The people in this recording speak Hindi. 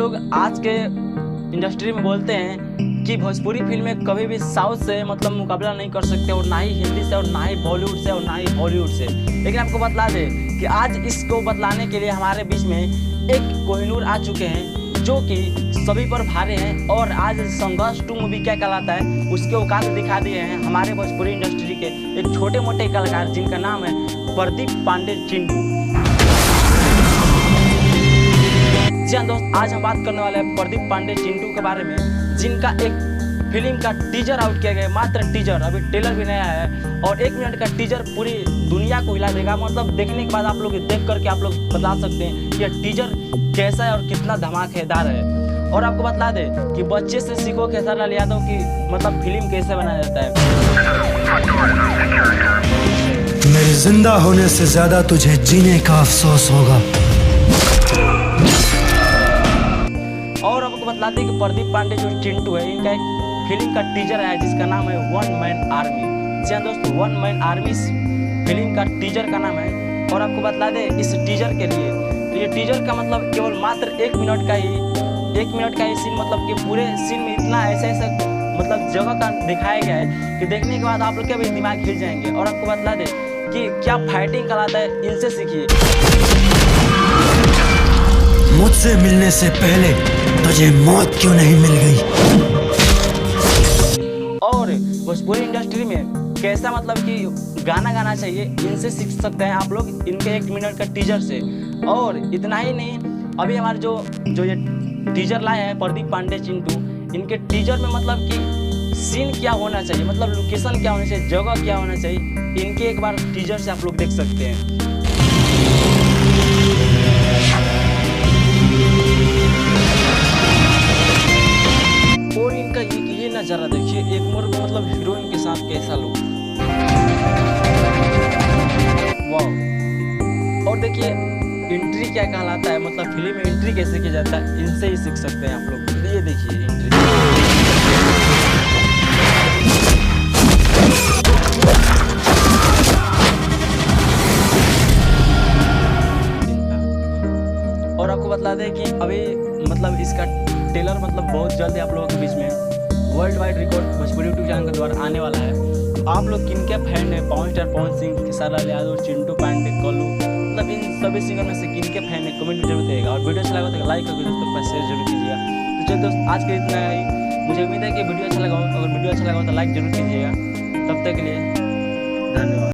लोग आज के इंडस्ट्री में बोलते हैं कि भोजपुरी फिल्म में कभी भी साउथ से मतलब मुकाबला नहीं कर सकते, और ना ही हिंदी से, और ना ही बॉलीवुड से, और ना ही हॉलीवुड से। लेकिन आपको बतला दें कि आज इसको बतलाने के लिए हमारे बीच में एक कोहिनूर आ चुके हैं जो कि सभी पर भारे हैं, और आज संघर्ष 2 मूवी क्या कहलाता है उसके औकात दिखा दिए हैं हमारे भोजपुरी इंडस्ट्री के एक छोटे मोटे कलाकार जिनका नाम है प्रदीप पांडे चिंटू। जी हाँ दोस्त, आज हम बात करने वाले हैं प्रदीप पांडे चिंटू के बारे में, जिनका एक फिल्म का टीजर आउट किया गया है। मात्र टीजर, अभी ट्रेलर भी नया है, और 1 मिनट का टीजर पूरी दुनिया को हिला देगा। मतलब देखने के बाद आप लोग देख करके आप लोग बता सकते हैं कि यह टीजर कैसा है और कितना धमाकेदार है। और आपको बता दें कि बच्चे से सीखो खेसारी यादव की मतलब फिल्म कैसे बनाया जाता है। मेरे जिंदा होने से ज्यादा तुझे जीने का अफसोस होगा। और आपको बता दें कि प्रदीप पांडे जो चिंटू है, इनका एक फिल्म का टीजर आया जिसका नाम है वन मैन आर्मी। जी हाँ दोस्तों, वन मैन आर्मी फिल्म का टीजर का नाम है। और आपको बता दें इस टीजर के लिए, तो ये टीजर का मतलब केवल मात्र 1 मिनट का ही सीन, मतलब कि पूरे सीन में इतना ऐसे मतलब जगह का दिखाया गया है कि देखने के बाद आप लोग के भी दिमाग हिल जाएंगे। और आपको बता दें कि क्या फाइटिंग कहलाता है, इनसे सीखिए। मुझसे मिलने से पहले तुझे मौत क्यों नहीं मिल गई? और भोजपुरी इंडस्ट्री में कैसा मतलब कि गाना गाना चाहिए, इनसे सीख सकते हैं आप लोग इनके 1 मिनट का टीजर से। और इतना ही नहीं, अभी हमारे जो ये टीजर लाए हैं प्रदीप पांडे चिंटू, इनके टीजर में मतलब कि सीन क्या होना चाहिए, मतलब लोकेशन क्या होना चाहिए, जगह क्या होना चाहिए, इनके एक बार टीजर से आप लोग देख सकते हैं। और इनका ये नज़ारा देखिए, एक मोर मतलब हीरोइन के साथ कैसा लुक, वाह। और देखिए एंट्री क्या कहलाता है, मतलब फिल्म में एंट्री कैसे किया जाता है, इनसे ही सीख सकते हैं आप लोग। ये देखिए एंट्री, और आपको बता दें कि अभी मतलब इसका ट्रेलर मतलब बहुत जल्द आप लोगों के बीच में world wide record Bhojpuri YouTube channel के द्वारा आने वाला है। तो आप लोग किनके फैन हैं, पवन स्टार पवन सिंह, खेसारी यादव, चिंटू पांडे, कल्लू, मतलब इन सभी सिंगर में से किनके फैन है कमेंट में जरूर करिएगा। और वीडियो अच्छा लगा तो लाइक करके दोस्तों के पास शेयर जरूर कीजिएगा। तो चलिए दोस्त, आज के इतना ही। मुझे उम्मीद है कि वीडियो अच्छा लगा हो, अगर वीडियो अच्छा लगा हो तो लाइक जरूर कीजिएगा। तब तक के लिए धन्यवाद।